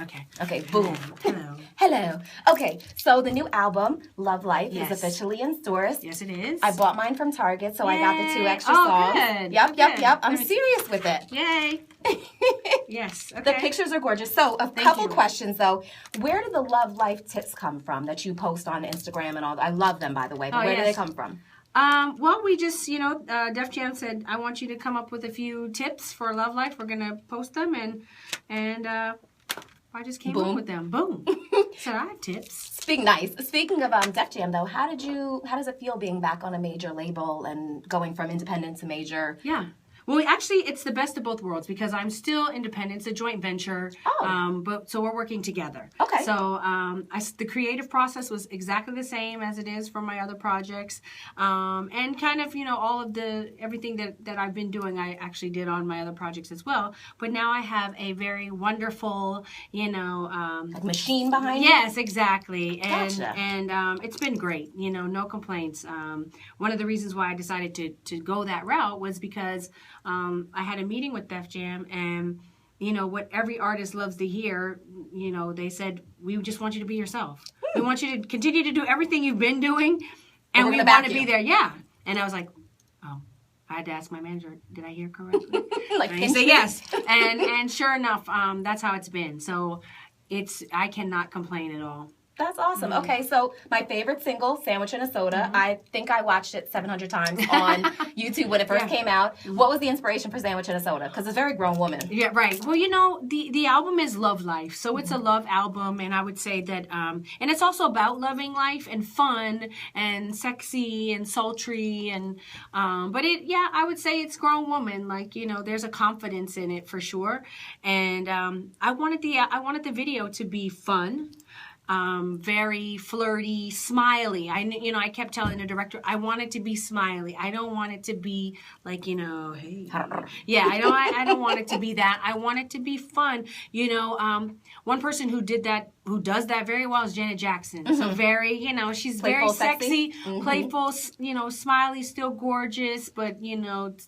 Okay. Okay, boom. Hello. Hello. Okay, so the new album, Love Life, Yes. is officially in stores. Yes, it is. I bought mine from Target, so I got the 2 Yay. extra Oh, songs. good. Yep, Oh, yep, good. yep. I'm Let me see. serious with it. Yay. Yes. Okay. The pictures are gorgeous. So a couple questions, though. Where do the Love Life tips come from that you post on Instagram and all that? I love them, by the way, but where do they come from? Well, we just, Def Jam said, I want you to come up with a few tips for Love Life. We're going to post them, and I just came up with them. Boom. So I have tips. Speaking of Def Jam, though, how does it feel being back on a major label and going from independent to major? Yeah. Well, actually, it's the best of both worlds because I'm still independent. It's a joint venture. So we're working together. Okay. So the creative process was exactly the same as it is for my other projects. And kind of, all of everything that I've been doing, I actually did on my other projects as well. But now I have a very wonderful, like machine behind you? Yes, exactly. Gotcha. And it's been great, no complaints. One of the reasons why I decided to go that route was because I had a meeting with Def Jam, and what every artist loves to hear, they said, we just want you to be yourself. We want you to continue to do everything you've been doing, and we want to be there. Yeah. And I was like, oh, I had to ask my manager, did I hear correctly? Like, and he said yes. And sure enough, that's how it's been. So I cannot complain at all. That's awesome. Okay, so my favorite single, Sandwich and a Soda, I think I watched it 700 times on YouTube when it first came out. What was the inspiration for Sandwich and a Soda? Because it's a very grown woman. Yeah, right. Well, the album is Love Life. So it's a love album, and I would say that, and it's also about loving life and fun and sexy and sultry. And, but I would say it's grown woman. Like, there's a confidence in it for sure. And I wanted the video to be fun. Very flirty, smiley. I kept telling the director, I want it to be smiley. I don't want it to be like, hey. Yeah, I don't want it to be that. I want it to be fun. One person who does that very well is Janet Jackson. So very, she's playful, very sexy, playful, smiley, still gorgeous, but,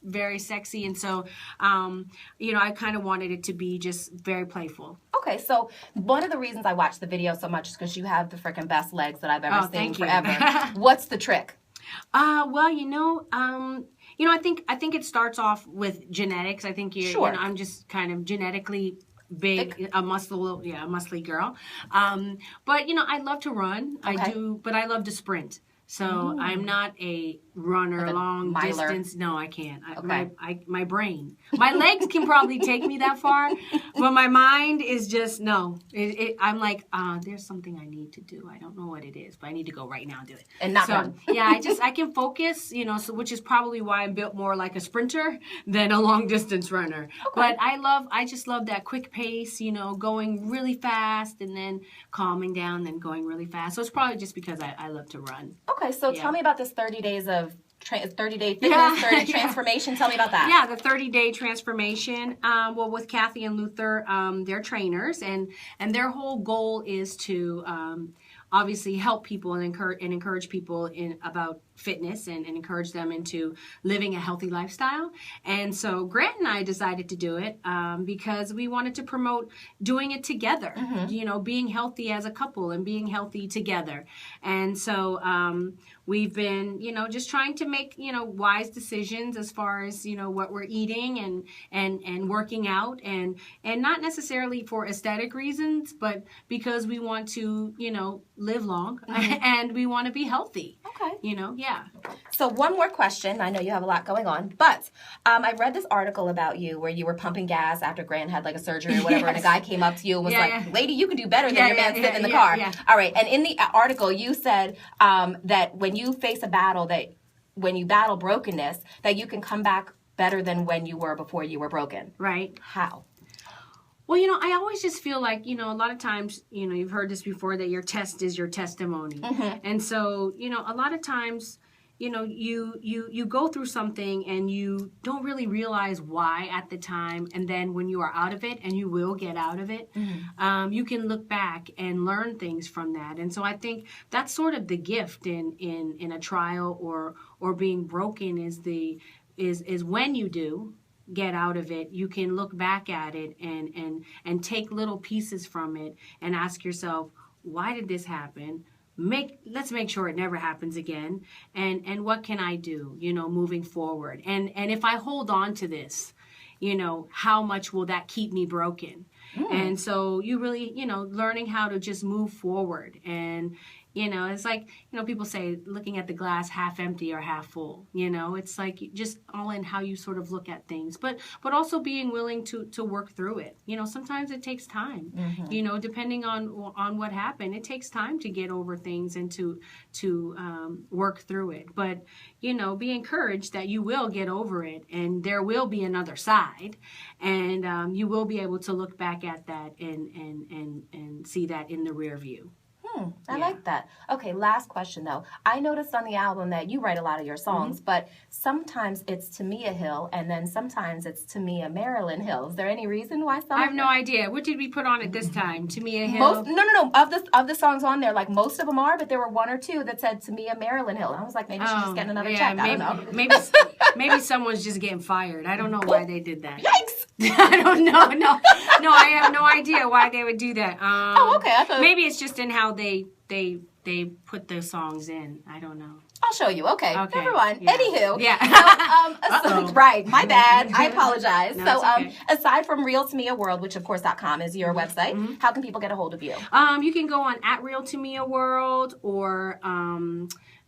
very sexy. And so, I kind of wanted it to be just very playful. Okay, so one of the reasons I watched the video so much is because you have the freaking best legs that I've ever seen forever. What's the trick? Well, I think it starts off with genetics. I think I'm just kind of genetically big, a muscly girl. But I love to run. Okay. I do, but I love to sprint. So I'm not a runner, long distance. No, I can't. My brain, my legs can probably take me that far, but my mind is just no. I'm like, there's something I need to do. I don't know what it is, but I need to go right now and do it. And not run. Yeah, I can focus. So which is probably why I'm built more like a sprinter than a long distance runner. Okay. But I just love that quick pace. Going really fast and then calming down, then going really fast. So it's probably just because I love to run. Okay, so tell me about this 30 days of 30-day fitness, 30 transformation. Tell me about that. Yeah, the 30-day transformation. Well, with Kathy and Luther, they're trainers, and their whole goal is to obviously help people and encourage people about fitness and encourage them into living a healthy lifestyle. And so Grant and I decided to do it because we wanted to promote doing it together, being healthy as a couple and being healthy together. And so we've been, just trying to make, wise decisions as far as, what we're eating and working out and not necessarily for aesthetic reasons, but because we want to, live long and we want to be healthy. Okay. Yeah. So one more question. I know you have a lot going on, but I read this article about you where you were pumping gas after Grant had like a surgery or whatever, and a guy came up to you and was lady, you can do better than your man sitting in the car. Yeah. All right. And in the article, you said that when you face a battle, that when you battle brokenness, that you can come back better than when you were before you were broken. Right. How? Well, I always just feel like, a lot of times, you've heard this before, that your test is your testimony. And so, a lot of times, you go through something and you don't really realize why at the time. And then when you are out of it, and you will get out of it, you can look back and learn things from that. And so I think that's sort of the gift in a trial or being broken is when you do. get out of it. You can look back at it and take little pieces from it and ask yourself, why did this happen? Let's make sure it never happens again. And what can I do, moving forward? And if I hold on to this, how much will that keep me broken? And so you really, learning how to just move forward. And, it's like, people say looking at the glass half empty or half full, it's like just all in how you sort of look at things, but also being willing to work through it. Sometimes it takes time, depending on what happened, it takes time to get over things and to work through it. But, be encouraged that you will get over it and there will be another side, and you will be able to look back at that and see that in the rear view. I like that. Okay, last question though. I noticed on the album that you write a lot of your songs, but sometimes it's Tamia Hill, and then sometimes it's Tamia Marilyn Hill. Is there any reason why some? I have no idea. What did we put on it this time? Tamia Hill? No. Of the songs on there, like most of them are, but there were one or two that said Tamia Marilyn Hill. And I was like, maybe she's just getting another check. I don't know. Maybe someone's just getting fired. I don't know why they did that. Yikes! I don't know. No, I have no idea why they would do that. Okay. I thought maybe it's just in how they put the songs in. I don't know. I'll show you. Okay. Never mind. Yeah. Anywho. Yeah. So, right. My bad. I apologize. No, so, it's okay. Aside from Real Tamia World, which of course .com is your website, how can people get a hold of you? You can go on @RealTamiaWorld or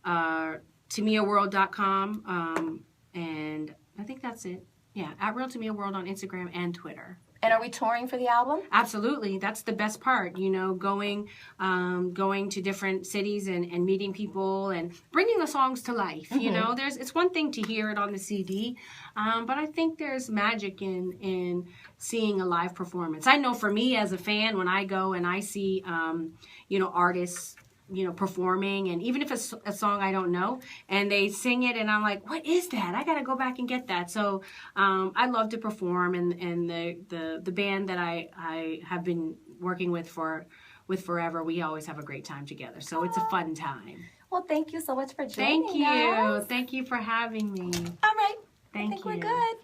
TamiaWorld.com. And I think that's it. Yeah, @RealTamiaWorld on Instagram and Twitter. And are we touring for the album? Absolutely. That's the best part, going to different cities and meeting people and bringing the songs to life. It's one thing to hear it on the CD, but I think there's magic in seeing a live performance. I know for me as a fan, when I go and I see, artists, performing, and even if it's a song I don't know and they sing it and I'm like, what is that? I got to go back and get that. So I love to perform, and the band that I have been working with forever, we always have a great time together. So it's a fun time. Well, thank you so much for joining us. Thank you for having me. All right. Thank you. I think we're good.